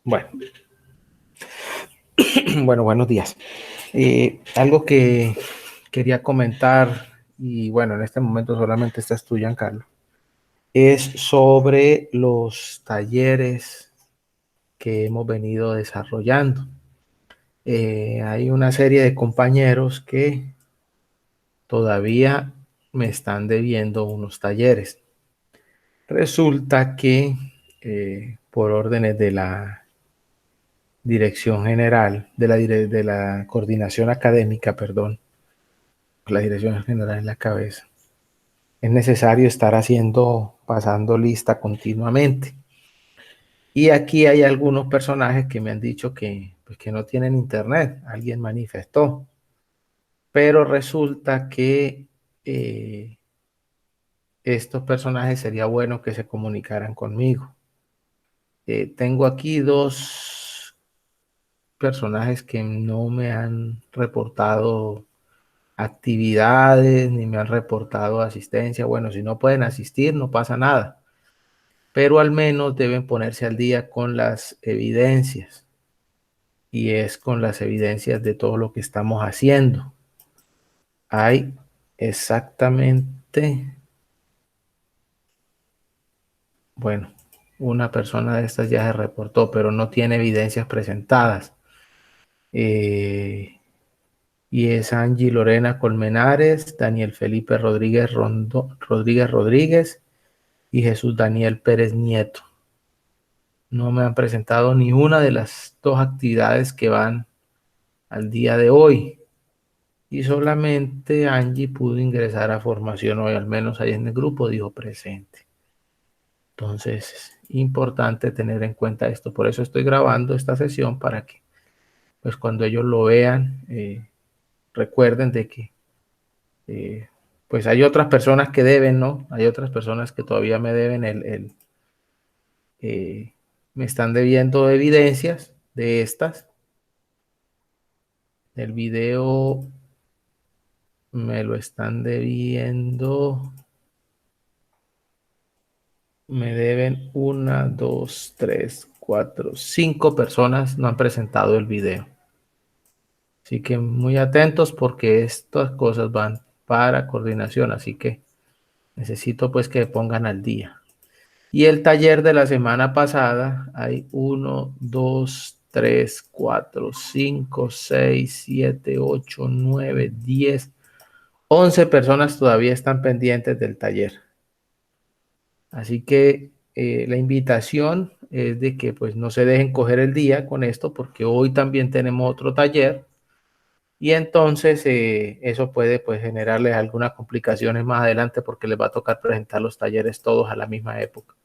Bueno, bueno, buenos días. Algo que quería comentar, y bueno, en este momento solamente estás tú, Giancarlo, es sobre los talleres que hemos venido desarrollando. Hay una serie de compañeros que todavía me están debiendo unos talleres. Resulta que por órdenes de la dirección general, de la coordinación académica, perdón, la dirección general en la cabeza, es necesario estar pasando lista continuamente. Y aquí hay algunos personajes que me han dicho que, pues, que no tienen internet, alguien manifestó, pero resulta que estos personajes sería bueno que se comunicaran conmigo. Tengo aquí dos personajes que no me han reportado actividades ni me han reportado asistencia. Bueno, si no pueden asistir, no pasa nada, pero al menos deben ponerse al día con las evidencias, y es con las evidencias de todo lo que estamos haciendo. Hay exactamente, bueno, una persona de estas ya se reportó, pero no tiene evidencias presentadas. Y es Angie Lorena Colmenares, Daniel Felipe Rodríguez Rodríguez y Jesús Daniel Pérez Nieto. No me han presentado ni una de las dos actividades que van al día de hoy. Y solamente Angie pudo ingresar a formación hoy, al menos ahí en el grupo dijo presente. Entonces, es importante tener en cuenta esto. Por eso estoy grabando esta sesión para que, pues cuando ellos lo vean, recuerden de que, pues hay otras personas que deben, ¿no? Hay otras personas que todavía me deben me están debiendo evidencias de estas. El video me lo están debiendo. Me deben una, dos, tres, cuatro, cinco personas no han presentado el video. Así que muy atentos porque estas cosas van para coordinación. Así que necesito pues que pongan al día. Y el taller de la semana pasada hay 1, 2, 3, 4, 5, 6, 7, 8, 9, 10, 11 personas todavía están pendientes del taller. Así que la invitación es de que pues no se dejen coger el día con esto, porque hoy también tenemos otro taller y entonces eso puede pues generarles algunas complicaciones más adelante porque les va a tocar presentar los talleres todos a la misma época.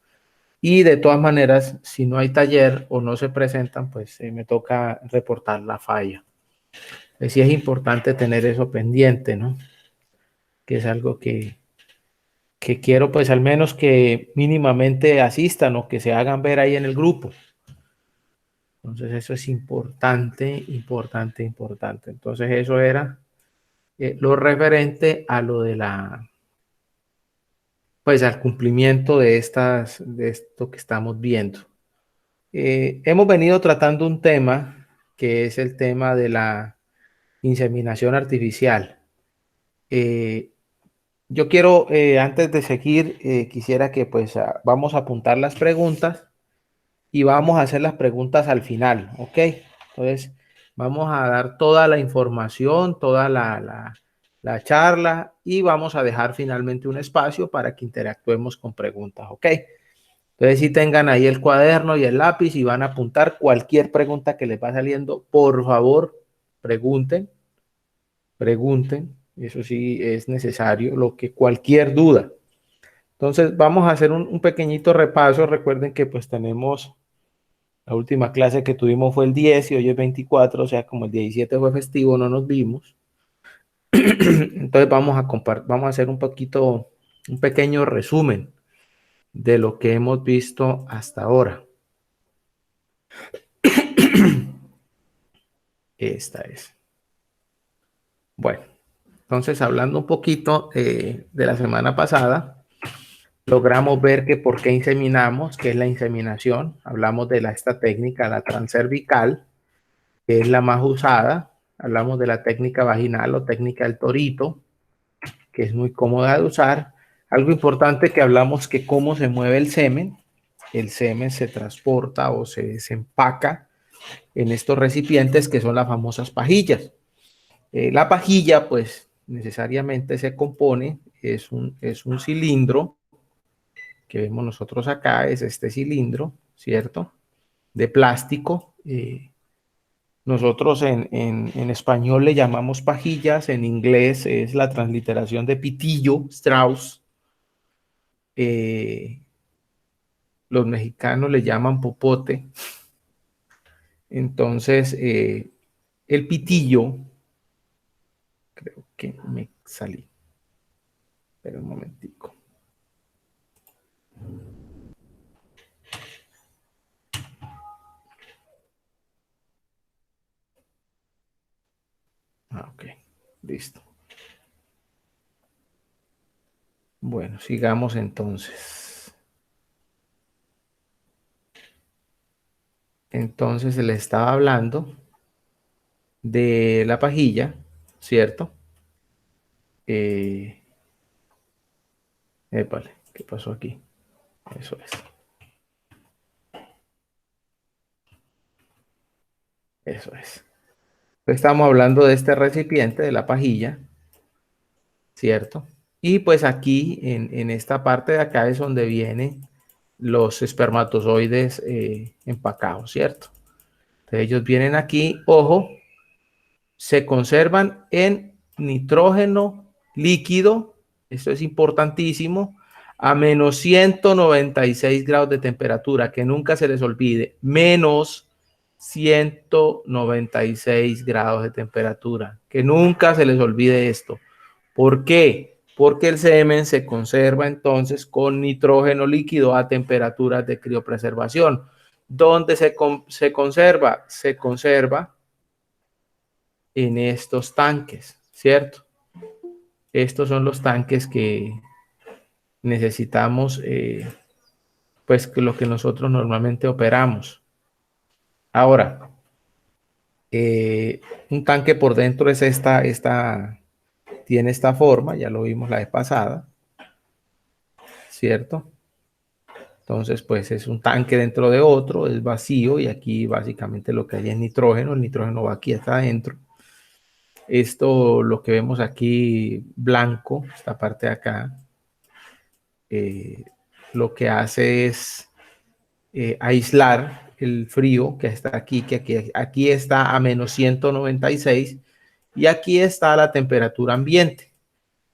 Y de todas maneras, si no hay taller o no se presentan, pues me toca reportar la falla. Sí es importante tener eso pendiente, ¿no? Que es algo que quiero pues al menos que mínimamente asistan o que se hagan ver ahí en el grupo. Entonces eso es importante, importante, importante. Entonces eso era lo referente a lo de pues al cumplimiento de de esto que estamos viendo. Hemos venido tratando un tema que es el tema de la inseminación artificial. Eh, yo quiero, antes de seguir, quisiera que pues vamos a apuntar las preguntas y vamos a hacer las preguntas al final, ¿ok? Entonces, vamos a dar toda la información, toda la charla y vamos a dejar finalmente un espacio para que interactuemos con preguntas, ¿ok? Entonces, si tengan ahí el cuaderno y el lápiz y van a apuntar cualquier pregunta que les va saliendo, por favor, pregunten, pregunten, eso sí es necesario, lo que cualquier duda. Entonces, vamos a hacer un pequeñito repaso. Recuerden que pues tenemos la última clase que tuvimos fue el 10 y hoy es 24, o sea, como el 17 fue festivo, no nos vimos. Entonces vamos a hacer un pequeño resumen de lo que hemos visto hasta ahora. Esta es. Bueno, entonces hablando un poquito de la semana pasada, logramos ver que por qué inseminamos, que es la inseminación. Hablamos de esta técnica, la transcervical, que es la más usada. Hablamos de la técnica vaginal o técnica del torito, que es muy cómoda de usar. Algo importante que hablamos que cómo se mueve el semen. El semen se transporta o se desempaca en estos recipientes que son las famosas pajillas. La pajilla, pues, necesariamente se compone, es un cilindro que vemos nosotros acá, es este cilindro, ¿cierto? De plástico. Nosotros en español le llamamos pajillas, en inglés es la transliteración de pitillo, Strauss. Eh, los mexicanos le llaman popote. Entonces, el pitillo, creo que me salí, pero un momentico. Ok, listo. Bueno, sigamos entonces. Entonces le estaba hablando de la pajilla, ¿cierto? Eh, Vale, ¿qué pasó aquí? Eso es, eso es. Estamos hablando de este recipiente, de la pajilla, ¿cierto? Y pues aquí, en esta parte de acá es donde vienen los espermatozoides empacados, ¿cierto? Entonces ellos vienen aquí, ojo, se conservan en nitrógeno líquido, esto es importantísimo, a menos 196 grados de temperatura, que nunca se les olvide, menos 196 grados de temperatura, que nunca se les olvide esto. ¿Por qué? Porque el semen se conserva entonces con nitrógeno líquido a temperaturas de criopreservación. ¿Dónde se conserva? Se conserva en estos tanques, ¿cierto? Estos son los tanques que necesitamos, pues que lo que nosotros normalmente operamos. Ahora, un tanque por dentro es tiene esta forma, ya lo vimos la vez pasada, ¿cierto? Entonces, pues es un tanque dentro de otro, es vacío y aquí básicamente lo que hay es nitrógeno, el nitrógeno va aquí, está adentro. Esto, lo que vemos aquí blanco, esta parte de acá, eh, lo que hace es aislar el frío que está aquí, aquí está a menos 196 y aquí está la temperatura ambiente.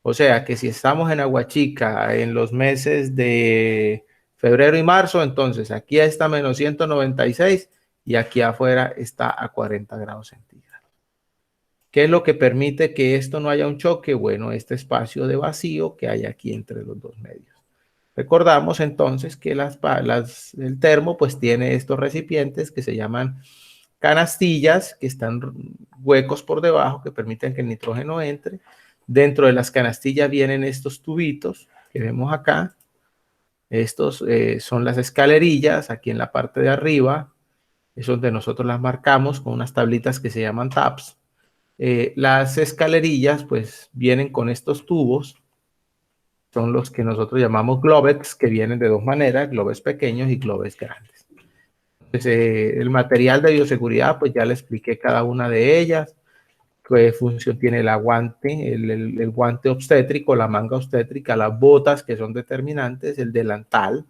O sea que si estamos en Aguachica en los meses de febrero y marzo, entonces aquí está a menos 196 y aquí afuera está a 40 grados centígrados. ¿Qué es lo que permite que esto no haya un choque? Bueno, este espacio de vacío que hay aquí entre los dos medios. Recordamos entonces que el termo pues tiene estos recipientes que se llaman canastillas, que están huecos por debajo que permiten que el nitrógeno entre. Dentro de las canastillas vienen estos tubitos que vemos acá. Estos son las escalerillas aquí en la parte de arriba. Es donde nosotros las marcamos con unas tablitas que se llaman taps. Las escalerillas pues vienen con estos tubos, son los que nosotros llamamos globes, que vienen de dos maneras, globes pequeños y globes grandes. Entonces, el material de bioseguridad, pues ya le expliqué cada una de ellas, qué función tiene el guante, el guante obstétrico, la manga obstétrica, las botas que son determinantes, el delantal,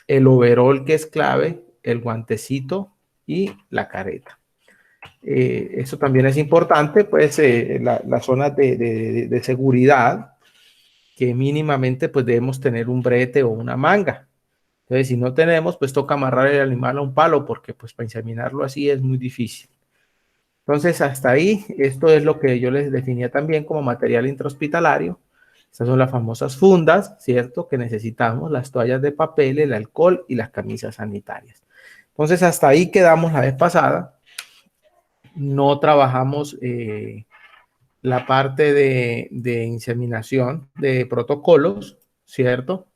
el overol que es clave, el guantecito y la careta. Eso también es importante, pues las zonas de seguridad, que mínimamente pues debemos tener un brete o una manga. Entonces, si no tenemos, pues toca amarrar el animal a un palo, porque pues para inseminarlo así es muy difícil. Entonces, hasta ahí, esto es lo que yo les definía también como material intrahospitalario. Estas son las famosas fundas, ¿cierto? Que necesitamos, las toallas de papel, el alcohol y las camisas sanitarias. Entonces, hasta ahí quedamos la vez pasada. No trabajamos la parte de inseminación, de protocolos, ¿cierto?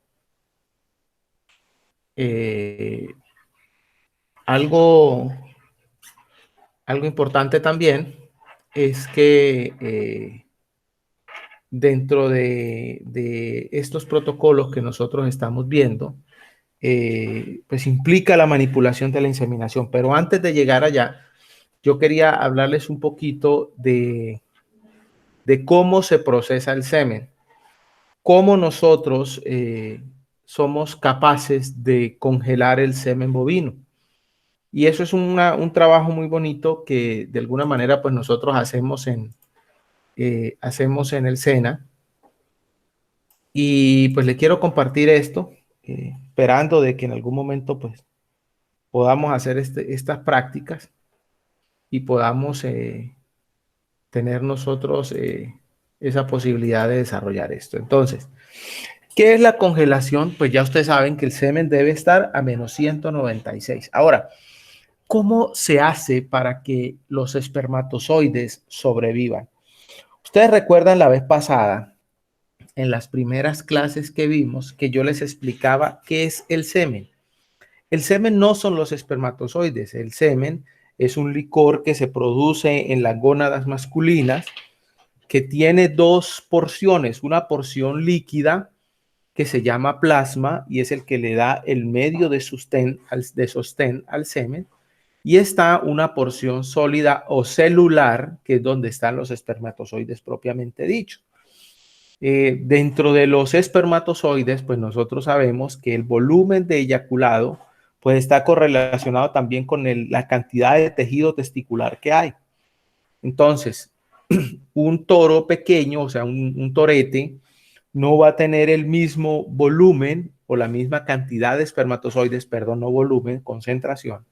Eh, algo, algo importante también es que dentro de estos protocolos que nosotros estamos viendo, pues implica la manipulación de la inseminación. Pero antes de llegar allá, yo quería hablarles un poquito de cómo se procesa el semen, cómo nosotros somos capaces de congelar el semen bovino. Y eso es un trabajo muy bonito que de alguna manera pues nosotros hacemos en el SENA. Y pues le quiero compartir esto, esperando de que en algún momento pues podamos hacer estas prácticas y podamos tener nosotros esa posibilidad de desarrollar esto. Entonces, ¿qué es la congelación? Pues ya ustedes saben que el semen debe estar a menos 196. Ahora, ¿cómo se hace para que los espermatozoides sobrevivan? Ustedes recuerdan la vez pasada, en las primeras clases que vimos, que yo les explicaba qué es el semen. El semen no son los espermatozoides. El semen es un licor que se produce en las gónadas masculinas que tiene dos porciones, una porción líquida que se llama plasma y es el que le da el medio de sostén al semen, y está una porción sólida o celular, que es donde están los espermatozoides propiamente dicho. Dentro de los espermatozoides, pues nosotros sabemos que el volumen de eyaculado pues está correlacionado también con la cantidad de tejido testicular que hay. Entonces, un toro pequeño, o sea, un torete, no va a tener el mismo volumen o la misma cantidad de espermatozoides, perdón, no volumen, concentración,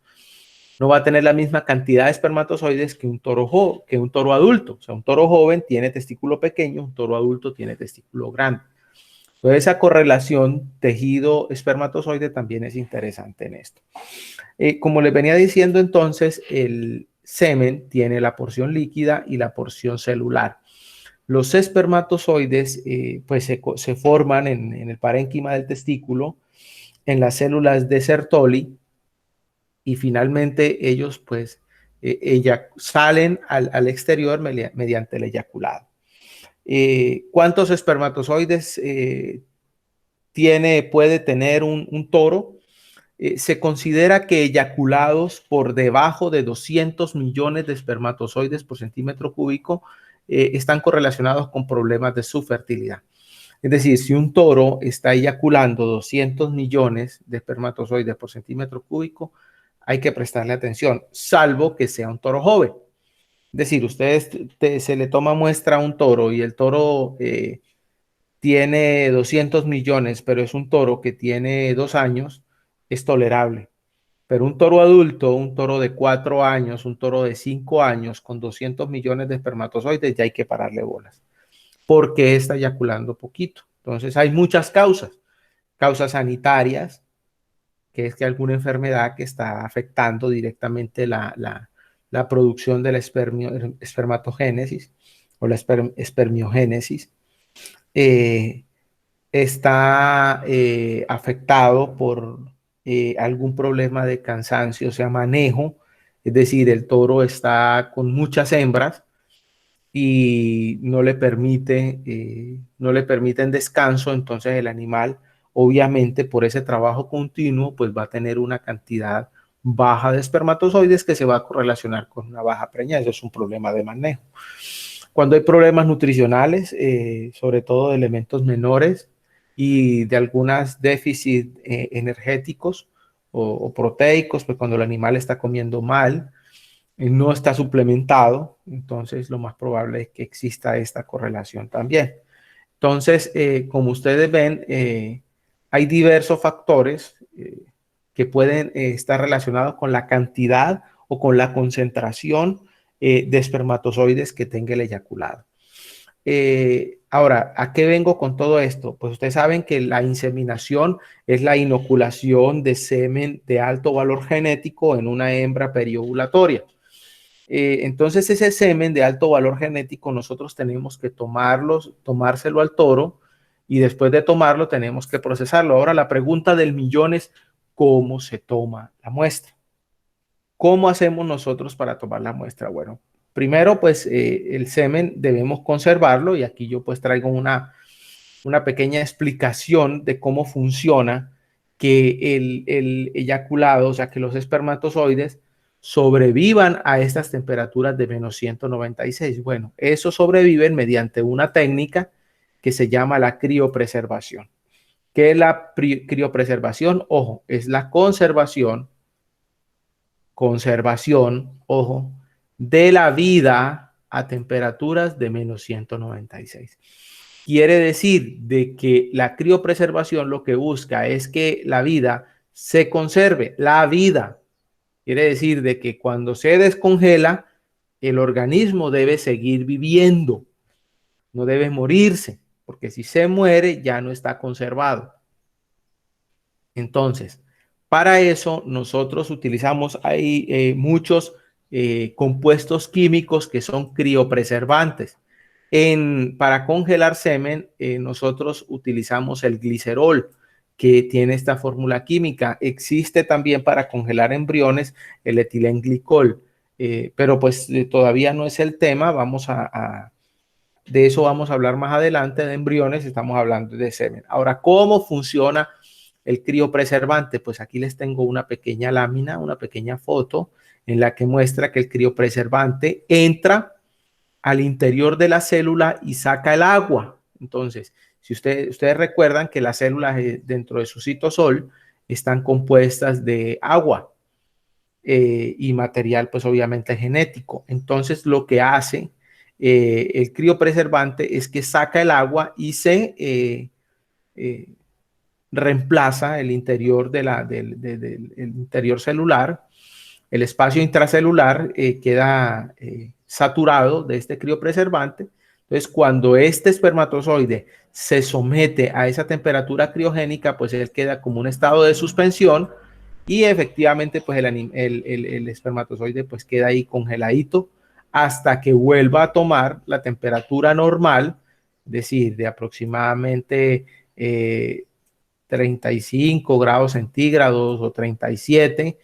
no va a tener la misma cantidad de espermatozoides que un toro adulto. O sea, un toro joven tiene testículo pequeño, un toro adulto tiene testículo grande. Entonces, esa correlación tejido-espermatozoide también es interesante en esto. Como les venía diciendo entonces, el semen tiene la porción líquida y la porción celular. Los espermatozoides pues se forman en el parénquima del testículo, en las células de Sertoli, y finalmente ellos pues salen al exterior mediante el eyaculado. ¿Cuántos espermatozoides puede tener un toro? Se considera que eyaculados por debajo de 200 millones de espermatozoides por centímetro cúbico están correlacionados con problemas de su fertilidad. Es decir, si un toro está eyaculando 200 millones de espermatozoides por centímetro cúbico, hay que prestarle atención, salvo que sea un toro joven. Es decir, ustedes se le toma muestra a un toro y el toro tiene 200 millones, pero es un toro que tiene 2 años, es tolerable. Pero un toro adulto, un toro de 4 años, un toro de 5 años con 200 millones de espermatozoides, ya hay que pararle bolas, porque está eyaculando poquito. Entonces hay muchas causas sanitarias, que es que alguna enfermedad que está afectando directamente la producción de la espermatogénesis o la espermiogénesis. Está afectado por algún problema de cansancio, o sea, manejo, es decir, el toro está con muchas hembras y no le permiten descanso, entonces el animal, obviamente, por ese trabajo continuo, pues va a tener una cantidad baja de espermatozoides que se va a correlacionar con una baja preña. Eso es un problema de manejo. Cuando hay problemas nutricionales, sobre todo de elementos menores y de algunos déficits energéticos o proteicos, pues cuando el animal está comiendo mal, no está suplementado, entonces lo más probable es que exista esta correlación también. Entonces, como ustedes ven, hay diversos factores que pueden estar relacionados con la cantidad o con la concentración de espermatozoides que tenga el eyaculado. Ahora, ¿a qué vengo con todo esto? Pues ustedes saben que la inseminación es la inoculación de semen de alto valor genético en una hembra periovulatoria. Entonces ese semen de alto valor genético nosotros tenemos que tomárselo al toro y después de tomarlo tenemos que procesarlo. Ahora la pregunta del millón es, cómo se toma la muestra. ¿Cómo hacemos nosotros para tomar la muestra? Bueno, primero pues el semen debemos conservarlo y aquí yo pues traigo una pequeña explicación de cómo funciona que el eyaculado, o sea, que los espermatozoides sobrevivan a estas temperaturas de menos 196. Bueno, eso sobreviven mediante una técnica que se llama la criopreservación. ¿Qué es la criopreservación? Ojo, es la conservación, ojo, de la vida a temperaturas de menos 196. Quiere decir de que la criopreservación lo que busca es que la vida se conserve, la vida. Quiere decir de que cuando se descongela, el organismo debe seguir viviendo, no debe morirse, porque si se muere ya no está conservado. Entonces, para eso nosotros utilizamos muchos compuestos químicos que son criopreservantes. Para congelar semen, nosotros utilizamos el glicerol, que tiene esta fórmula química. Existe también para congelar embriones el etilenglicol, pero pues todavía no es el tema. De eso vamos a hablar más adelante, de embriones, estamos hablando de semen. Ahora, ¿cómo funciona el criopreservante? Pues aquí les tengo una pequeña lámina, una pequeña foto en la que muestra que el criopreservante entra al interior de la célula y saca el agua. Entonces, si ustedes recuerdan que las células dentro de su citosol están compuestas de agua y material, pues obviamente genético. Entonces, lo que hace el criopreservante es que saca el agua y se reemplaza el interior del interior celular. El espacio intracelular queda saturado de este criopreservante. Entonces, cuando este espermatozoide se somete a esa temperatura criogénica, pues él queda como un estado de suspensión y efectivamente pues el espermatozoide pues queda ahí congeladito hasta que vuelva a tomar la temperatura normal, es decir, de aproximadamente 35 grados centígrados o 37.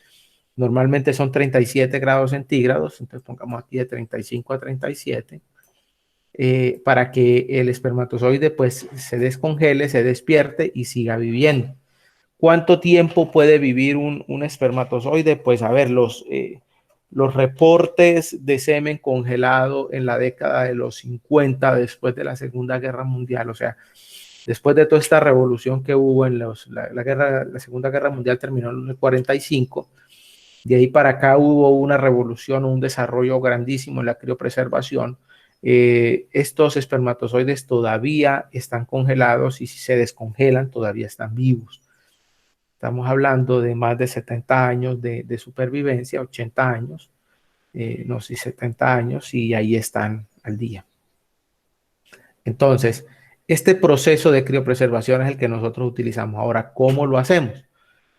Normalmente son 37 grados centígrados, entonces pongamos aquí de 35 a 37, para que el espermatozoide pues se descongele, se despierte y siga viviendo. ¿Cuánto tiempo puede vivir un espermatozoide? Pues a ver, los reportes de semen congelado en la década de los 50, después de la Segunda Guerra Mundial, o sea, después de toda esta revolución que hubo en la Segunda Guerra Mundial terminó en el 45, de ahí para acá hubo una revolución, un desarrollo grandísimo en la criopreservación. Estos espermatozoides todavía están congelados y si se descongelan todavía están vivos. Estamos hablando de más de 70 años de supervivencia, 80 años, no sé, 70 años y ahí están al día. Entonces, este proceso de criopreservación es el que nosotros utilizamos. Ahora, ¿cómo lo hacemos?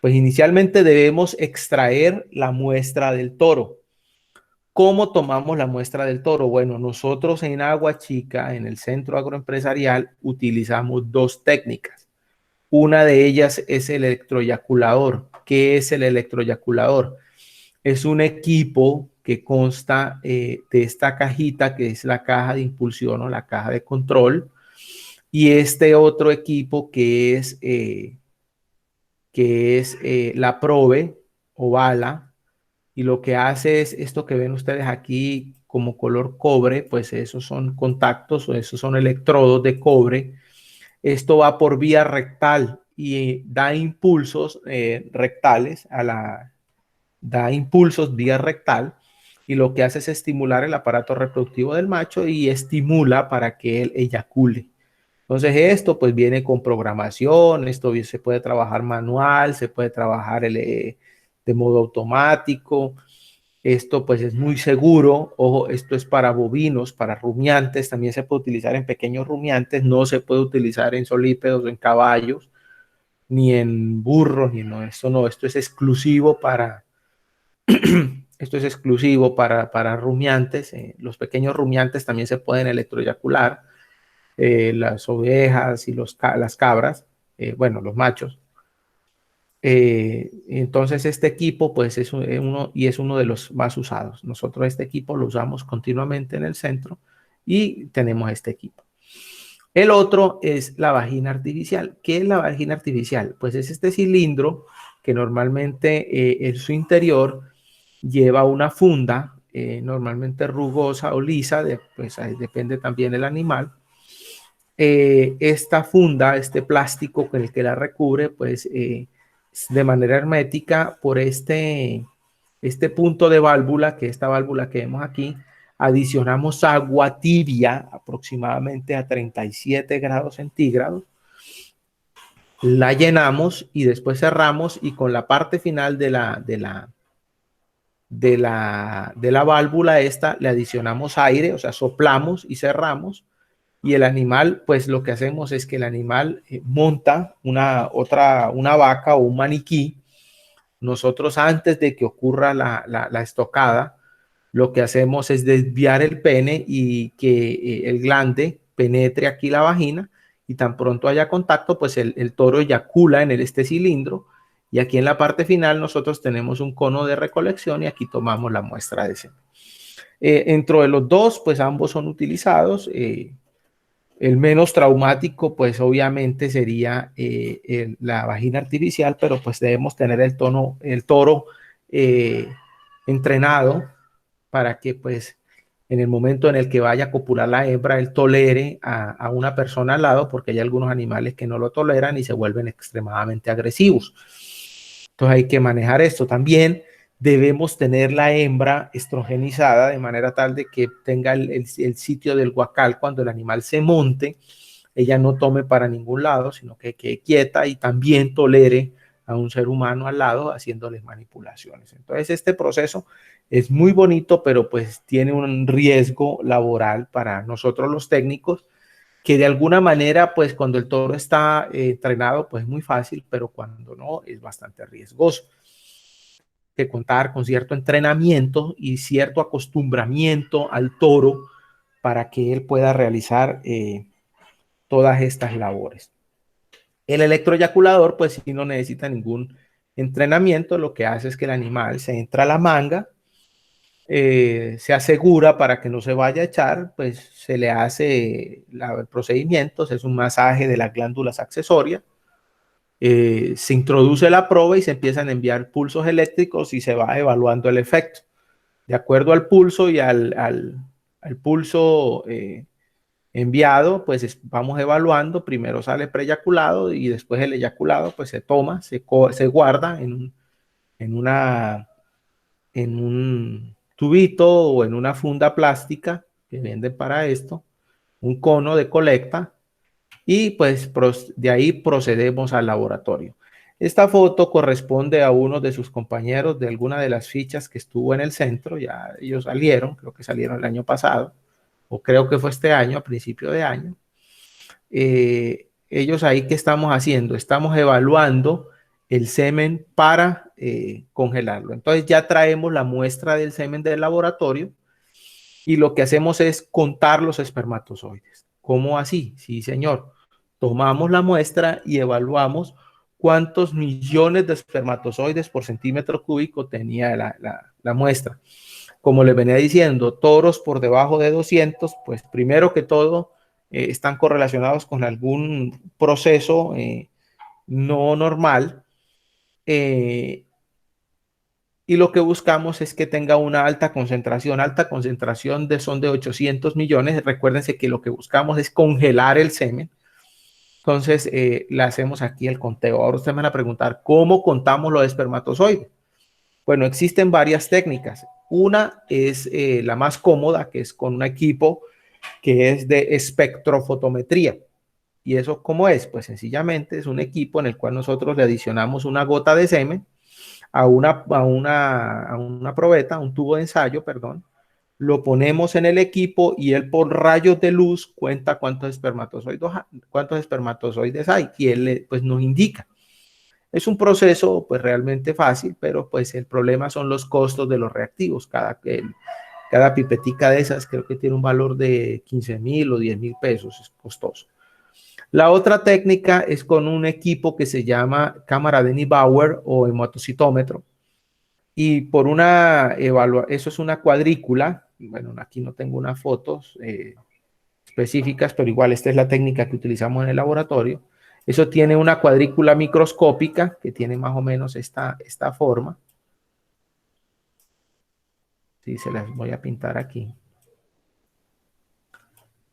Pues inicialmente debemos extraer la muestra del toro. ¿Cómo tomamos la muestra del toro? Bueno, nosotros en Agua Chica, en el Centro Agroempresarial, utilizamos dos técnicas. Una de ellas es el electroyaculador. ¿Qué es el electroyaculador? Es un equipo que consta de esta cajita que es la caja de impulsión o la caja de control y este otro equipo que es la probe o bala, y lo que hace es esto que ven ustedes aquí como color cobre, pues esos son contactos o esos son electrodos de cobre. Esto va por vía rectal y da impulsos rectales da impulsos vía rectal y lo que hace es estimular el aparato reproductivo del macho y estimula para que él eyacule. Entonces esto pues viene con programación, esto se puede trabajar manual, se puede trabajar de modo automático. Esto pues es muy seguro. Ojo, esto es para bovinos, para rumiantes, también se puede utilizar en pequeños rumiantes, no se puede utilizar en solípedos, en caballos, ni en burros, ni no, esto no, esto es exclusivo para rumiantes. Los pequeños rumiantes también se pueden electroyacular. Las ovejas y las cabras, bueno, los machos. Entonces este equipo pues es uno de los más usados. Nosotros este equipo lo usamos continuamente en el centro y tenemos este equipo. El otro es la vagina artificial. ¿Qué es la vagina artificial? Pues es este cilindro que normalmente en su interior lleva una funda, normalmente rugosa o lisa, pues ahí depende también el animal. Esta funda, este plástico con el que la recubre, pues de manera hermética por este punto de válvula, que esta válvula que vemos aquí, adicionamos agua tibia aproximadamente a 37 grados centígrados, la llenamos y después cerramos y con la parte final de la válvula esta le adicionamos aire, o sea, soplamos y cerramos y el animal, pues lo que hacemos es que el animal monta una vaca o un maniquí. Nosotros antes de que ocurra la estocada, lo que hacemos es desviar el pene y que el glande penetre aquí la vagina y tan pronto haya contacto, pues el toro eyacula en este cilindro y aquí en la parte final nosotros tenemos un cono de recolección y aquí tomamos la muestra de semen. Dentro de los dos, pues ambos son utilizados. El menos traumático, pues obviamente sería la vagina artificial, pero pues debemos tener el toro entrenado para que pues en el momento en el que vaya a copular la hembra, él tolere a una persona al lado, porque hay algunos animales que no lo toleran y se vuelven extremadamente agresivos. Entonces hay que manejar esto. También debemos tener la hembra estrogenizada de manera tal de que tenga el sitio del guacal cuando el animal se monte, ella no tome para ningún lado, sino que quede quieta y también tolere a un ser humano al lado haciéndoles manipulaciones. Entonces este proceso es muy bonito, pero pues tiene un riesgo laboral para nosotros los técnicos, que de alguna manera, pues cuando el toro está entrenado, pues es muy fácil, pero cuando no, es bastante riesgoso. Que contar con cierto entrenamiento y cierto acostumbramiento al toro para que él pueda realizar todas estas labores. El electroeyaculador, pues si no necesita ningún entrenamiento, lo que hace es que el animal se entra a la manga, se asegura para que no se vaya a echar, pues se le hace el procedimiento, es un masaje de las glándulas accesorias, se introduce la proba y se empiezan a enviar pulsos eléctricos y se va evaluando el efecto. De acuerdo al pulso y al pulso enviado, pues vamos evaluando, primero sale preeyaculado y después el eyaculado pues se toma, se guarda en un tubito o en una funda plástica que venden para esto, un cono de colecta y pues de ahí procedemos al laboratorio. Esta foto corresponde a uno de sus compañeros de alguna de las fichas que estuvo en el centro, ya ellos salieron, creo que salieron el año pasado, o creo que fue este año, a principio de año. Ellos ahí, ¿qué estamos haciendo? Estamos evaluando el semen para congelarlo. Entonces ya traemos la muestra del semen del laboratorio y lo que hacemos es contar los espermatozoides. ¿Cómo así? Sí, señor. Tomamos la muestra y evaluamos cuántos millones de espermatozoides por centímetro cúbico tenía la muestra. Como les venía diciendo, toros por debajo de 200, pues primero que todo están correlacionados con algún proceso no normal. Y lo que buscamos es que tenga una alta concentración. Alta concentración son de 800 millones. Recuérdense que lo que buscamos es congelar el semen. Entonces, le hacemos aquí el conteo. Ahora ustedes me van a preguntar, ¿cómo contamos los espermatozoides? Bueno, existen varias técnicas. Una es la más cómoda, que es con un equipo que es de espectrofotometría. ¿Y eso cómo es? Pues sencillamente es un equipo en el cual nosotros le adicionamos una gota de semen a una probeta, a un tubo de ensayo, perdón, lo ponemos en el equipo y él por rayos de luz cuenta cuántos espermatozoides hay y él pues nos indica. Es un proceso pues realmente fácil, pero pues el problema son los costos de los reactivos. Cada pipetica de esas creo que tiene un valor de 15,000 o 10,000 pesos, es costoso. La otra técnica es con un equipo que se llama cámara de Neubauer o hematocitómetro. Y por una eso es una cuadrícula. Bueno, aquí no tengo unas fotos específicas, pero igual esta es la técnica que utilizamos en el laboratorio. Eso tiene una cuadrícula microscópica que tiene más o menos esta forma. Sí, se las voy a pintar aquí.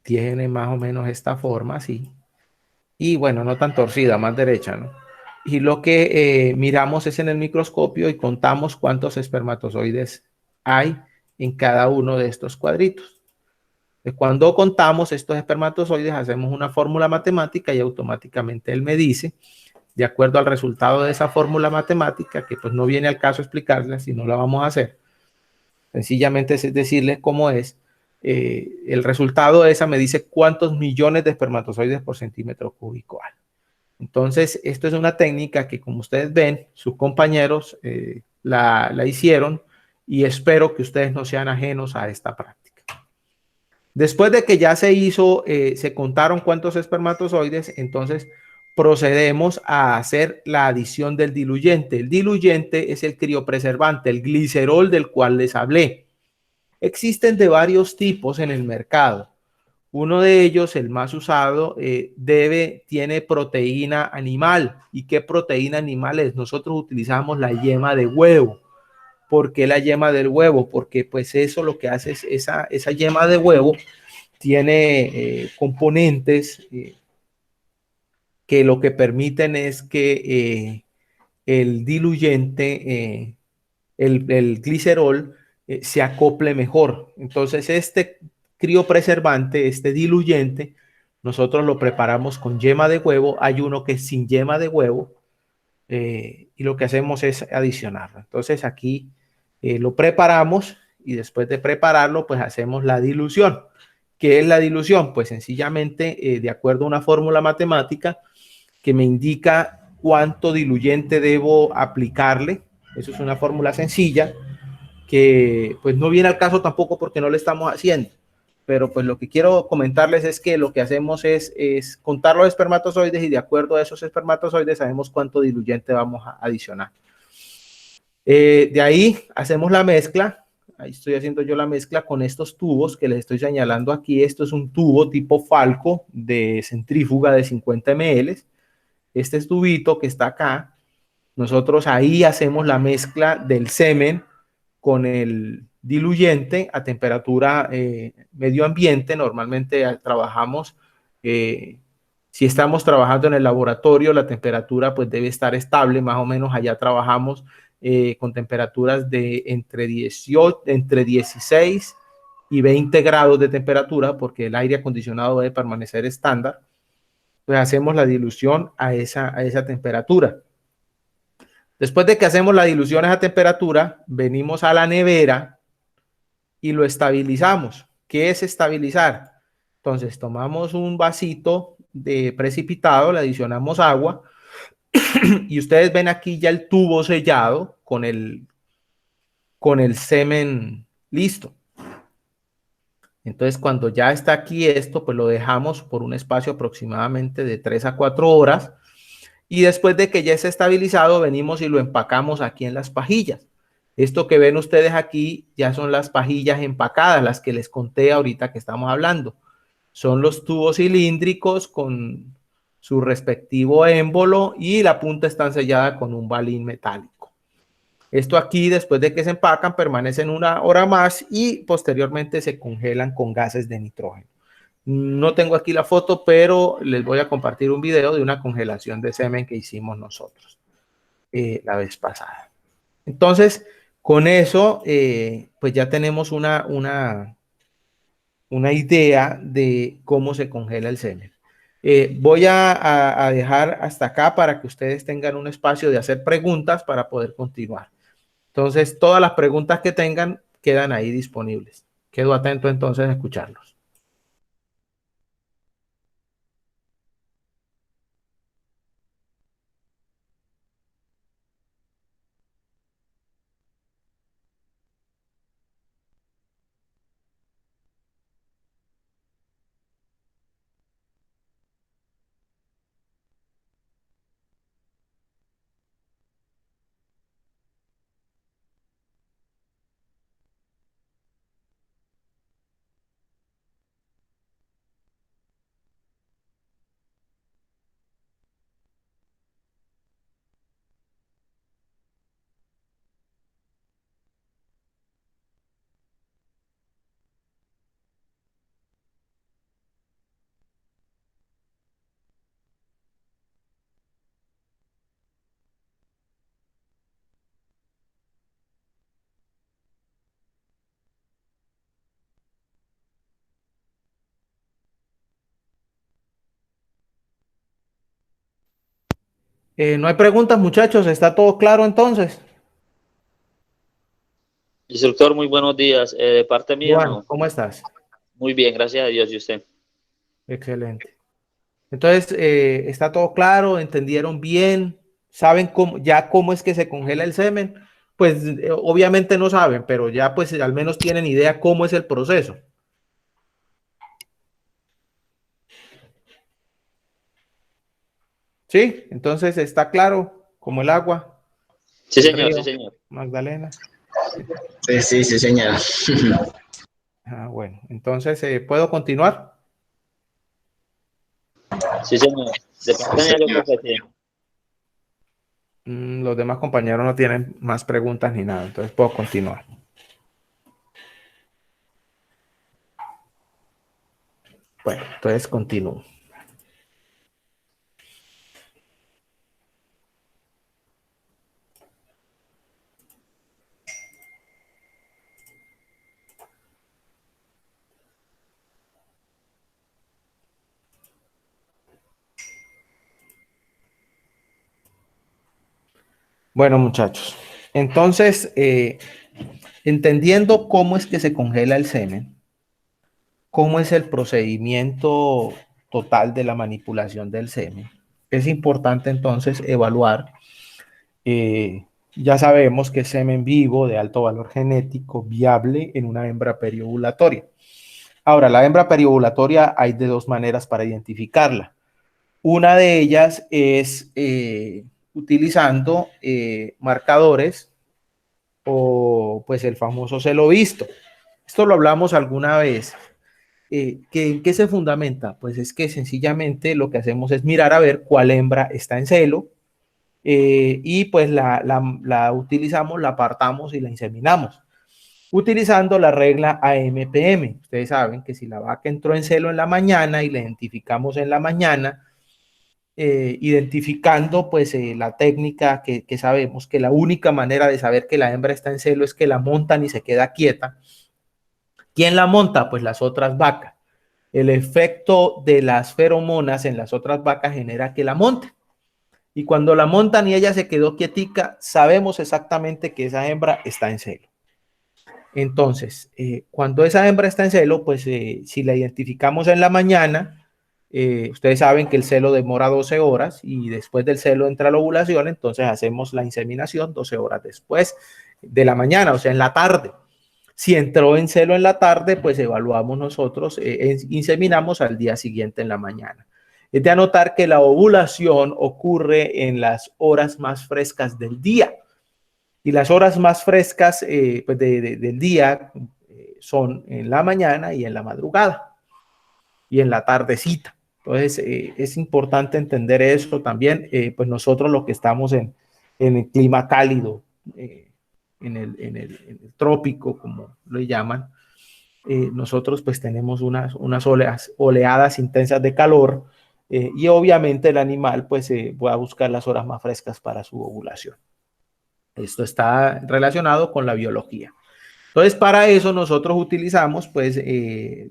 Tiene más o menos esta forma, así. Y bueno, no tan torcida, más derecha, ¿no? Y lo que miramos es en el microscopio y contamos cuántos espermatozoides hay en cada uno de estos cuadritos. Cuando contamos estos espermatozoides, hacemos una fórmula matemática y automáticamente él me dice, de acuerdo al resultado de esa fórmula matemática, que pues no viene al caso explicarla si no la vamos a hacer, sencillamente es decirles cómo es, el resultado de esa me dice cuántos millones de espermatozoides por centímetro cúbico hay. Entonces, esto es una técnica que, como ustedes ven, sus compañeros la hicieron y espero que ustedes no sean ajenos a esta práctica. Después de que ya se hizo, se contaron cuántos espermatozoides, entonces procedemos a hacer la adición del diluyente. El diluyente es el criopreservante, el glicerol del cual les hablé. Existen de varios tipos en el mercado. Uno de ellos, el más usado, tiene proteína animal. ¿Y qué proteína animal es? Nosotros utilizamos la yema de huevo. ¿Por qué la yema del huevo? Porque pues eso lo que hace es esa yema de huevo tiene componentes que lo que permiten es que el diluyente, el glicerol, se acople mejor. Entonces, este criopreservante, este diluyente, nosotros lo preparamos con yema de huevo. Hay uno que es sin yema de huevo y lo que hacemos es adicionarlo. Entonces, aquí lo preparamos y después de prepararlo, pues hacemos la dilución. ¿Qué es la dilución? Pues sencillamente, de acuerdo a una fórmula matemática que me indica cuánto diluyente debo aplicarle. Eso es una fórmula sencilla que pues no viene al caso tampoco porque no le estamos haciendo. Pero pues lo que quiero comentarles es que lo que hacemos es contar los espermatozoides y de acuerdo a esos espermatozoides sabemos cuánto diluyente vamos a adicionar. De ahí hacemos la mezcla. Ahí estoy haciendo yo la mezcla con estos tubos que les estoy señalando aquí. Esto es un tubo tipo Falco de centrífuga de 50 ml. Este es tubito que está acá. Nosotros ahí hacemos la mezcla del semen con el diluyente a temperatura medio ambiente. Normalmente trabajamos, si estamos trabajando en el laboratorio, la temperatura pues debe estar estable, más o menos allá trabajamos con temperaturas de entre 16 y 20 grados de temperatura, porque el aire acondicionado debe permanecer estándar. Pues hacemos la dilución a esa temperatura. Después de que hacemos la dilución a esa temperatura, venimos a la nevera y lo estabilizamos. ¿Qué es estabilizar? Entonces tomamos un vasito de precipitado, le adicionamos agua y ustedes ven aquí ya el tubo sellado con el semen listo. Entonces cuando ya está aquí esto, pues lo dejamos por un espacio aproximadamente de 3 a 4 horas y después de que ya esté estabilizado, venimos y lo empacamos aquí en las pajillas. Esto que ven ustedes aquí ya son las pajillas empacadas, las que les conté ahorita que estamos hablando. Son los tubos cilíndricos con su respectivo émbolo y la punta está sellada con un balín metálico. Esto aquí, después de que se empacan, permanecen una hora más y posteriormente se congelan con gases de nitrógeno. No tengo aquí la foto, pero les voy a compartir un video de una congelación de semen que hicimos nosotros la vez pasada. Entonces, con eso, pues ya tenemos una idea de cómo se congela el semen. Voy a dejar hasta acá para que ustedes tengan un espacio de hacer preguntas para poder continuar. Entonces, todas las preguntas que tengan quedan ahí disponibles. Quedo atento entonces a escucharlos. No hay preguntas, muchachos. ¿Está todo claro entonces? Instructor, muy buenos días. De parte mía, Juan, no. ¿cómo estás? Muy bien, gracias a Dios. ¿Y usted? Excelente. Entonces, ¿está todo claro? ¿Entendieron bien? ¿Saben cómo es que se congela el semen? Pues obviamente no saben, pero ya pues al menos tienen idea cómo es el proceso. ¿Sí? Entonces está claro como el agua, Sí, el señor, sí, río, señor. Magdalena. Sí, sí, sí, señor. Ah, bueno, entonces, ¿puedo continuar? Sí, señor. De Sí, parte mía, yo señor. creo que sí. Los demás compañeros no tienen más preguntas ni nada, entonces puedo continuar. Bueno, entonces continúo. Bueno, muchachos, entonces, entendiendo cómo es que se congela el semen, cómo es el procedimiento total de la manipulación del semen, es importante entonces evaluar, ya sabemos que es semen vivo de alto valor genético viable en una hembra periovulatoria. Ahora, la hembra periovulatoria hay de dos maneras para identificarla. Una de ellas es utilizando marcadores o pues el famoso celo visto. Esto lo hablamos alguna vez. ¿En qué se fundamenta? Pues es que sencillamente lo que hacemos es mirar a ver cuál hembra está en celo y pues la utilizamos, la apartamos y la inseminamos utilizando la regla AMPM. Ustedes saben que si la vaca entró en celo en la mañana y la identificamos en la mañana, identificando pues la técnica que sabemos que la única manera de saber que la hembra está en celo es que la montan y se queda quieta. ¿Quién la monta? Pues las otras vacas. El efecto de las feromonas en las otras vacas genera que la monten. Y cuando la montan y ella se quedó quietica, sabemos exactamente que esa hembra está en celo. Entonces, cuando esa hembra está en celo, pues si la identificamos en la mañana, ustedes saben que el celo demora 12 horas y después del celo entra la ovulación, entonces hacemos la inseminación 12 horas después de la mañana, o sea, en la tarde. Si entró en celo en la tarde, pues evaluamos nosotros, inseminamos al día siguiente en la mañana. Es de anotar que la ovulación ocurre en las horas más frescas del día. Y las horas más frescas pues del día son en la mañana y en la madrugada y en la tardecita. Entonces, es importante entender eso también, pues nosotros los que estamos en el clima cálido, en el trópico, como lo llaman, nosotros pues tenemos unas oleadas intensas de calor y obviamente el animal pues va a buscar las horas más frescas para su ovulación. Esto está relacionado con la biología. Entonces, para eso nosotros utilizamos, pues,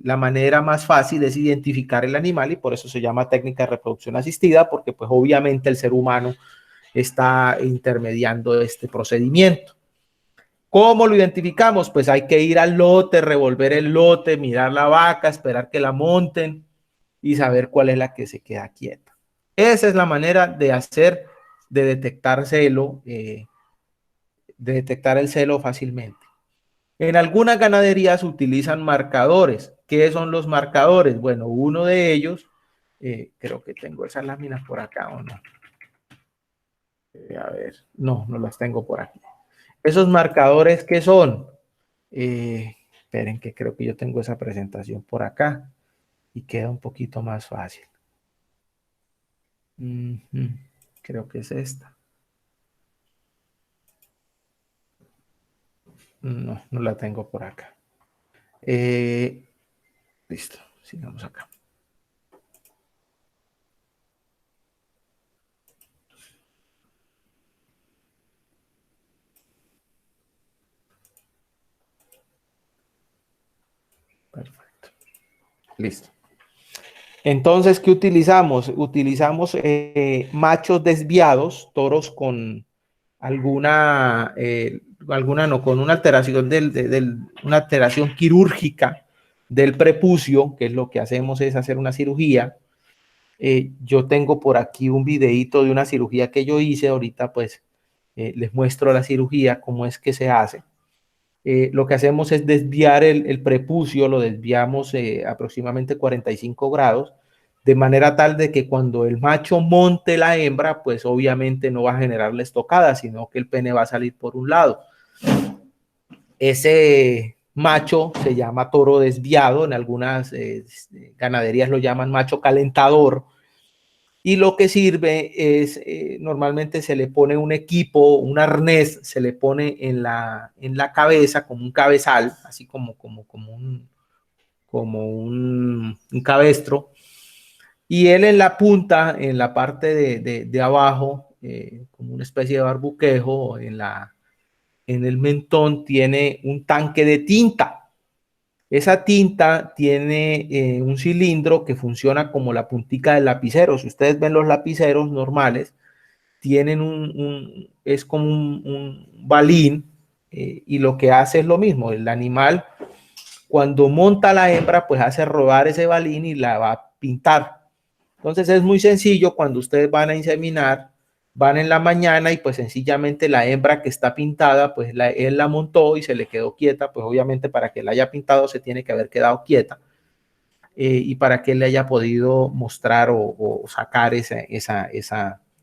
la manera más fácil es identificar el animal y por eso se llama técnica de reproducción asistida, porque pues obviamente el ser humano está intermediando este procedimiento. ¿Cómo lo identificamos? Pues hay que ir al lote, revolver el lote, mirar la vaca, esperar que la monten y saber cuál es la que se queda quieta. Esa es la manera de hacer, de detectar celo, de detectar el celo fácilmente. En algunas ganaderías utilizan marcadores. ¿Qué son los marcadores? Bueno, uno de ellos, creo que tengo esas láminas por acá o no. A ver, no, no las tengo por aquí. Esos marcadores, ¿qué son? Esperen que creo que yo tengo esa presentación por acá y queda un poquito más fácil. Creo que es esta. No, no la tengo por acá. Listo, sigamos acá. Perfecto. Listo. Entonces, ¿qué utilizamos? Utilizamos machos desviados, toros con con una alteración una alteración quirúrgica del prepucio, que es lo que hacemos es hacer una cirugía. Yo tengo por aquí un videíto de una cirugía que yo hice, ahorita pues les muestro la cirugía, cómo es que se hace. Lo que hacemos es desviar el prepucio, lo desviamos aproximadamente 45 grados, de manera tal de que cuando el macho monte la hembra, pues obviamente no va a generarle estocada, sino que el pene va a salir por un lado. Ese macho se llama toro desviado, en algunas ganaderías lo llaman macho calentador, y lo que sirve es, normalmente se le pone un equipo, un arnés, se le pone en la cabeza como un cabezal, así como un cabestro, y él en la punta, en la parte de abajo, como una especie de barbuquejo, en el mentón tiene un tanque de tinta. Esa tinta tiene un cilindro que funciona como la puntica del lapicero. Si ustedes ven los lapiceros normales, tienen es como un balín, y lo que hace es lo mismo. El animal, cuando monta la hembra, pues hace rodar ese balín y la va a pintar. Entonces es muy sencillo. Cuando ustedes van a inseminar, van en la mañana y pues sencillamente la hembra que está pintada, pues él la montó y se le quedó quieta. Pues obviamente para que la haya pintado se tiene que haber quedado quieta, y para que él le haya podido mostrar o sacar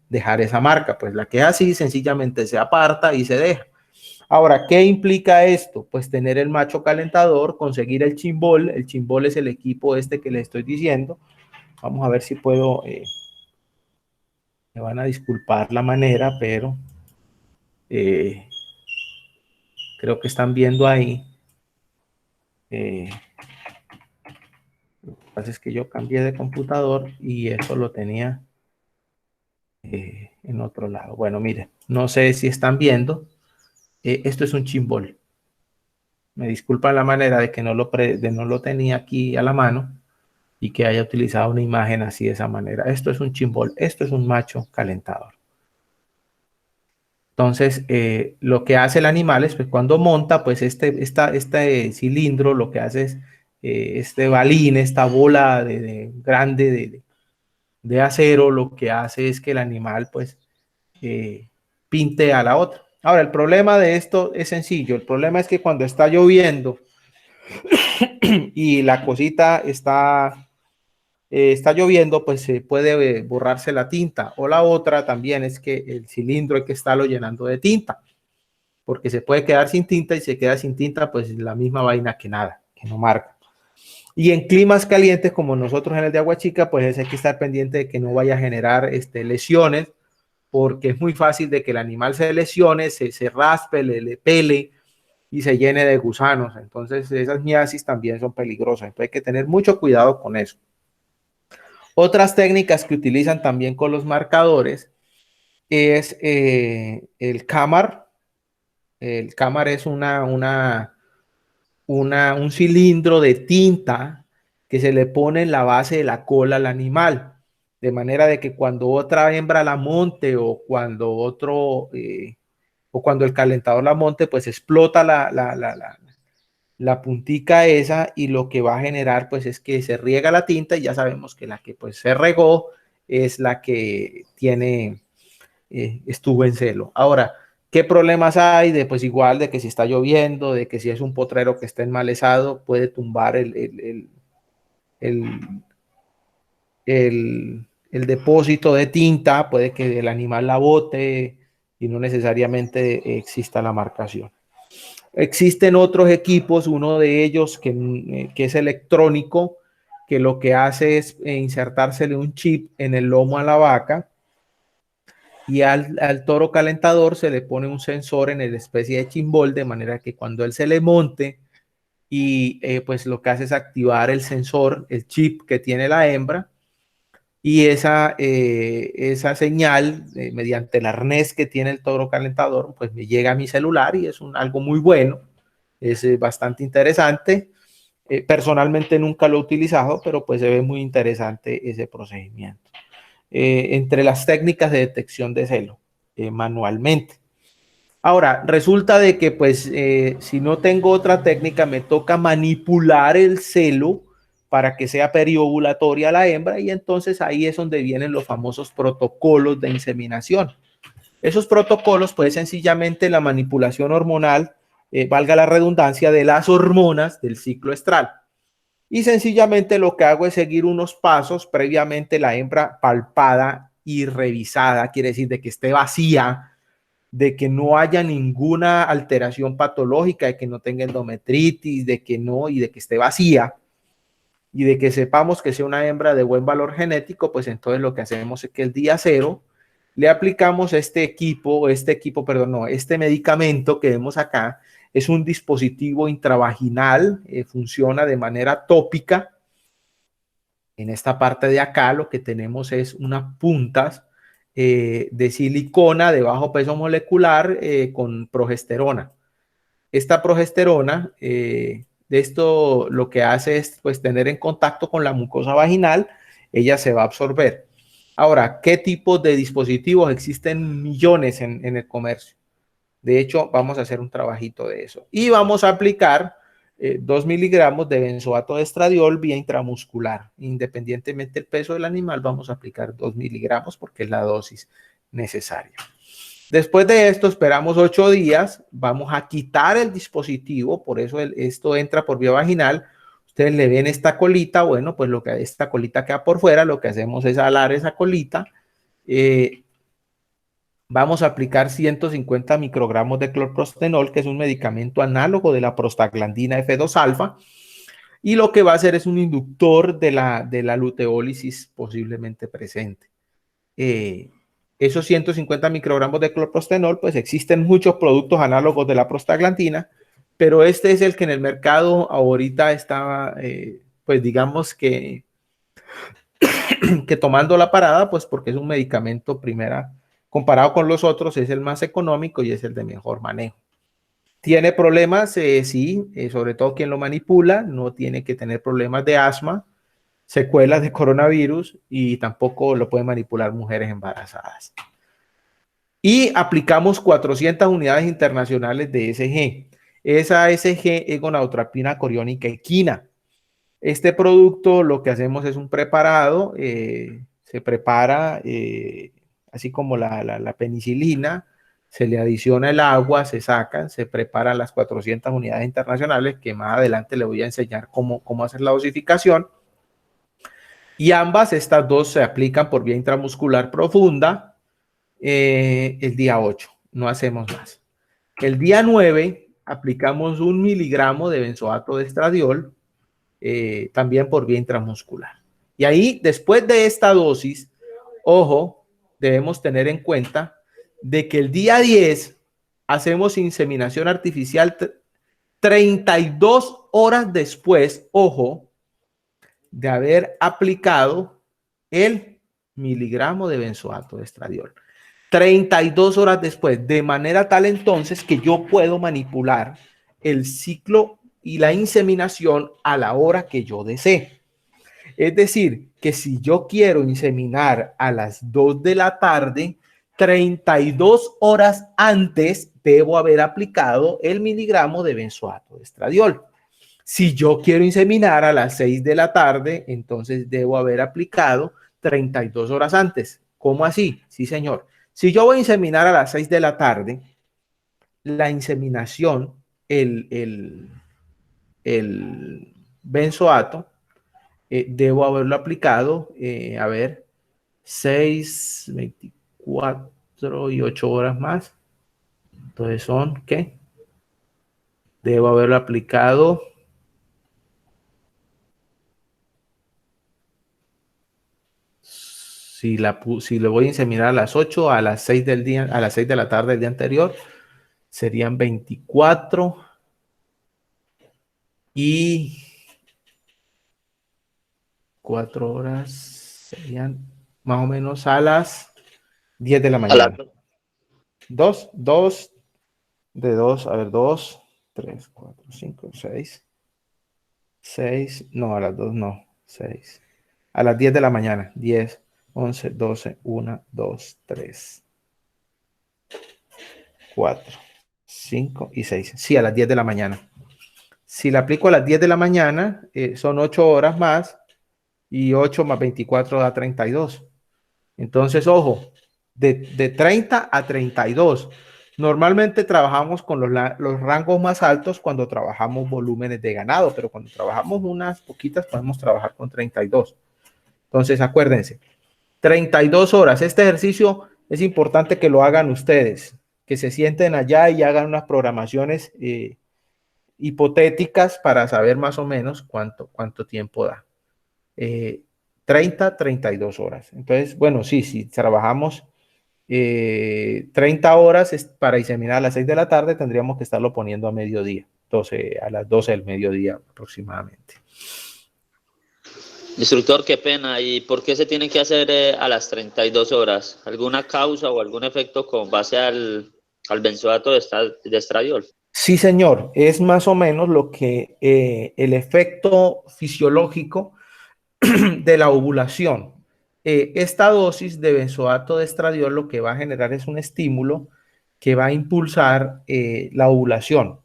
dejar esa marca. Pues la que así sencillamente se aparta y se deja. Ahora, ¿qué implica esto? Pues tener el macho calentador, conseguir el chimbol. El chimbol es el equipo este que les estoy diciendo. Vamos a ver si puedo, me van a disculpar la manera, pero creo que están viendo ahí. Lo que pasa es que yo cambié de computador y eso lo tenía en otro lado. Bueno, mire, no sé si están viendo. Esto es un chimbol. Me disculpa la manera de que no lo tenía aquí a la mano y que haya utilizado una imagen así de esa manera. Esto es un chimbol, esto es un macho calentador. Entonces, lo que hace el animal es, pues, cuando monta, pues este cilindro lo que hace es, este balín, esta bola grande de acero, lo que hace es que el animal, pues, pinte a la otra. Ahora, el problema de esto es sencillo. El problema es que cuando está lloviendo y la cosita está lloviendo, pues se puede borrarse la tinta. O la otra también es que el cilindro hay que estarlo llenando de tinta, porque se puede quedar sin tinta, y si se queda sin tinta, pues la misma vaina que nada, que no marca. Y en climas calientes como nosotros en el de Agua Chica, pues hay que estar pendiente de que no vaya a generar lesiones, porque es muy fácil de que el animal se lesione, se raspe, le pele y se llene de gusanos. Entonces esas miasis también son peligrosas. Entonces hay que tener mucho cuidado con eso. Otras técnicas que utilizan también con los marcadores es el cámar. El cámar es un cilindro de tinta que se le pone en la base de la cola al animal, de manera de que cuando otra hembra la monte, o cuando o cuando el calentador la monte, pues explota la puntica esa, y lo que va a generar pues es que se riega la tinta, y ya sabemos que la que pues se regó es la que estuvo en celo. Ahora, ¿qué problemas hay? Pues igual de que si está lloviendo, de que si es un potrero que está enmalezado, puede tumbar el depósito de tinta, puede que el animal la bote y no necesariamente exista la marcación. Existen otros equipos, uno de ellos que es electrónico, que lo que hace es insertársele un chip en el lomo a la vaca, y al toro calentador se le pone un sensor en el especie de chimbol, de manera que cuando él se le monte, y pues lo que hace es activar el sensor, el chip que tiene la hembra, y esa señal, mediante el arnés que tiene el toro calentador, pues me llega a mi celular, y es algo muy bueno, es bastante interesante. Personalmente nunca lo he utilizado, pero pues se ve muy interesante ese procedimiento. Entre las técnicas de detección de celo, manualmente. Ahora, resulta de que pues si no tengo otra técnica, me toca manipular el celo para que sea periovulatoria la hembra, y entonces ahí es donde vienen los famosos protocolos de inseminación. Esos protocolos, pues sencillamente la manipulación hormonal, valga la redundancia, de las hormonas del ciclo estral. Y sencillamente lo que hago es seguir unos pasos previamente la hembra palpada y revisada, quiere decir de que esté vacía, de que no haya ninguna alteración patológica, de que no tenga endometritis, de que no, y de que esté vacía, y de que sepamos que sea una hembra de buen valor genético. Pues entonces lo que hacemos es que el día cero le aplicamos este medicamento que vemos acá. Es un dispositivo intravaginal, funciona de manera tópica. En esta parte de acá lo que tenemos es unas puntas de silicona de bajo peso molecular con progesterona. Esta progesterona, de esto lo que hace es pues tener en contacto con la mucosa vaginal, ella se va a absorber. Ahora, ¿qué tipo de dispositivos? Existen millones en el comercio. De hecho, vamos a hacer un trabajito de eso. Y vamos a aplicar 2 miligramos de benzoato de estradiol vía intramuscular. Independientemente del peso del animal, vamos a aplicar 2 miligramos porque es la dosis necesaria. Después de esto, esperamos 8 días. Vamos a quitar el dispositivo, por eso esto entra por vía vaginal. Ustedes le ven esta colita, bueno, pues esta colita queda por fuera, lo que hacemos es alar esa colita. Vamos a aplicar 150 microgramos de clorprostenol, que es un medicamento análogo de la prostaglandina F2-alfa, y lo que va a hacer es un inductor de la luteólisis posiblemente presente. Esos 150 microgramos de clorprostenol, pues existen muchos productos análogos de la prostaglandina, pero este es el que en el mercado ahorita está, pues digamos que tomando la parada, pues porque es un medicamento comparado con los otros, es el más económico y es el de mejor manejo. ¿Tiene problemas? Sí, sobre todo quien lo manipula, no tiene que tener problemas de asma, secuelas de coronavirus, y tampoco lo pueden manipular mujeres embarazadas. Y aplicamos 400 unidades internacionales de SG. Esa SG es gonadotropina coriónica equina. Este producto lo que hacemos es un preparado, se prepara así como la penicilina, se le adiciona el agua, se sacan, se preparan las 400 unidades internacionales, que más adelante le voy a enseñar cómo hacer la dosificación. Y estas dos se aplican por vía intramuscular profunda el día 8, no hacemos más. El día 9 aplicamos 1 miligramo de benzoato de estradiol, también por vía intramuscular. Y ahí, después de esta dosis, ojo, debemos tener en cuenta de que el día 10 hacemos inseminación artificial 32 horas después, ojo, de haber aplicado el miligramo de benzoato de estradiol. 32 horas después, de manera tal entonces que yo puedo manipular el ciclo y la inseminación a la hora que yo desee. Es decir, que si yo quiero inseminar a las 2 de la tarde, 32 horas antes debo haber aplicado el miligramo de benzoato de estradiol. Si yo quiero inseminar a las 6 de la tarde, entonces debo haber aplicado 32 horas antes. ¿Cómo así? Sí, señor. Si yo voy a inseminar a las 6 de la tarde, la inseminación, el benzoato, debo haberlo aplicado, 6, 24 y 8 horas más. Entonces son, ¿qué? Debo haberlo aplicado si le voy a inseminar a las 8, a las 6 del día, a las 6 de la tarde del día anterior, serían 24 y 4 horas, serían más o menos a las 10 de la mañana. 2, de 2, a ver, 2, 3, 4, 5, 6, 6, no, a las 2 no, 6. A las 10 de la mañana, 10, 11, 12, 1, 2, 3, 4, 5 y 6. Sí, a las 10 de la mañana. Si la aplico a las 10 de la mañana, son 8 horas más y 8 más 24 da 32. Entonces, ojo, de 30 a 32. Normalmente trabajamos con los rangos más altos cuando trabajamos volúmenes de ganado, pero cuando trabajamos unas poquitas podemos trabajar con 32. Entonces, acuérdense, 32 horas. Este ejercicio es importante que lo hagan ustedes, que se sienten allá y hagan unas programaciones hipotéticas para saber más o menos cuánto tiempo da. 30, 32 horas. Entonces, bueno, sí, si trabajamos 30 horas para diseminar a las 6 de la tarde, tendríamos que estarlo poniendo a mediodía, 12, a las 12 del mediodía aproximadamente. Instructor, qué pena. ¿Y por qué se tiene que hacer a las 32 horas? ¿Alguna causa o algún efecto con base al benzoato de estradiol? Sí, señor. Es más o menos lo que el efecto fisiológico de la ovulación. Esta dosis de benzoato de estradiol lo que va a generar es un estímulo que va a impulsar la ovulación.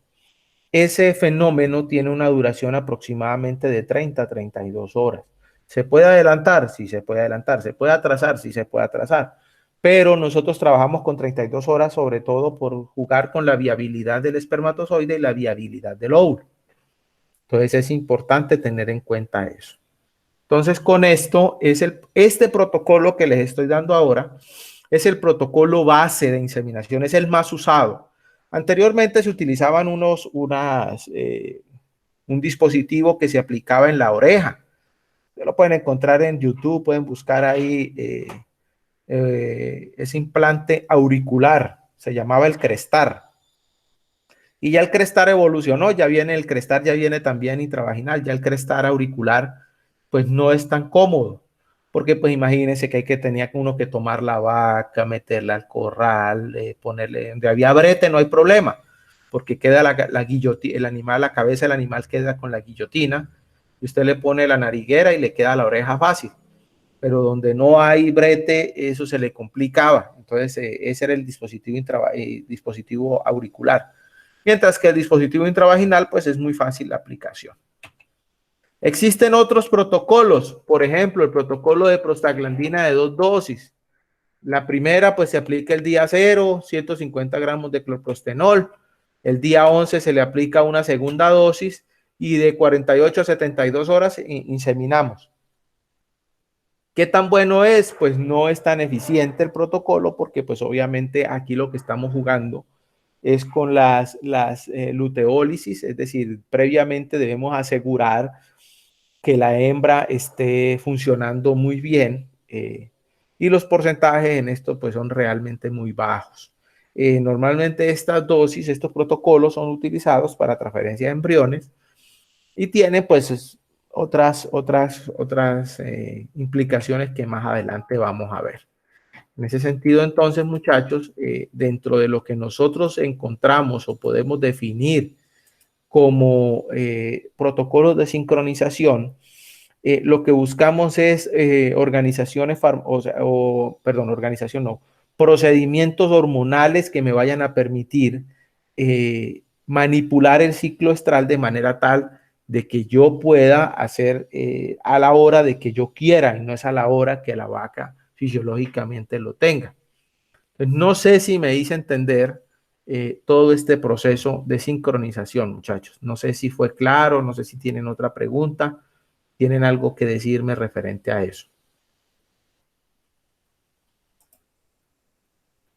Ese fenómeno tiene una duración aproximadamente de 30 a 32 horas. ¿Se puede adelantar? Sí, se puede adelantar. ¿Se puede atrasar? Sí, se puede atrasar. Pero nosotros trabajamos con 32 horas sobre todo por jugar con la viabilidad del espermatozoide y la viabilidad del óvulo. Entonces es importante tener en cuenta eso. Entonces, con esto, este protocolo que les estoy dando ahora es el protocolo base de inseminación, es el más usado. Anteriormente se utilizaban un dispositivo que se aplicaba en la oreja. Ustedes lo pueden encontrar en YouTube, pueden buscar ahí ese implante auricular, se llamaba el Crestar. Y ya el Crestar evolucionó, ya viene el Crestar, ya viene también intravaginal, ya el Crestar auricular pues no es tan cómodo, porque pues imagínense que tenía uno que tomar la vaca, meterla al corral, ponerle, donde había brete no hay problema, porque queda la guillotina, el animal, la cabeza del animal queda con la guillotina, y usted le pone la nariguera y le queda la oreja fácil, pero donde no hay brete, eso se le complicaba, entonces ese era el dispositivo auricular, mientras que el dispositivo intravaginal pues es muy fácil la aplicación. Existen otros protocolos, por ejemplo, el protocolo de prostaglandina de 2 dosis. La primera, pues se aplica el día 0, 150 gramos de clorprostenol. El día 11 se le aplica una segunda dosis y de 48 a 72 horas inseminamos. ¿Qué tan bueno es? Pues no es tan eficiente el protocolo porque pues obviamente aquí lo que estamos jugando es con las luteólisis, es decir, previamente debemos asegurar que la hembra esté funcionando muy bien y los porcentajes en esto pues son realmente muy bajos. Normalmente estas dosis, estos protocolos son utilizados para transferencia de embriones y tienen pues otras implicaciones que más adelante vamos a ver. En ese sentido, entonces, muchachos, dentro de lo que nosotros encontramos o podemos definir como protocolos de sincronización, lo que buscamos es procedimientos hormonales que me vayan a permitir manipular el ciclo estral de manera tal de que yo pueda hacer a la hora de que yo quiera y no es a la hora que la vaca fisiológicamente lo tenga. Entonces, no sé si me hice entender todo este proceso de sincronización, muchachos. No sé si fue claro, no sé si tienen otra pregunta, tienen algo que decirme referente a eso.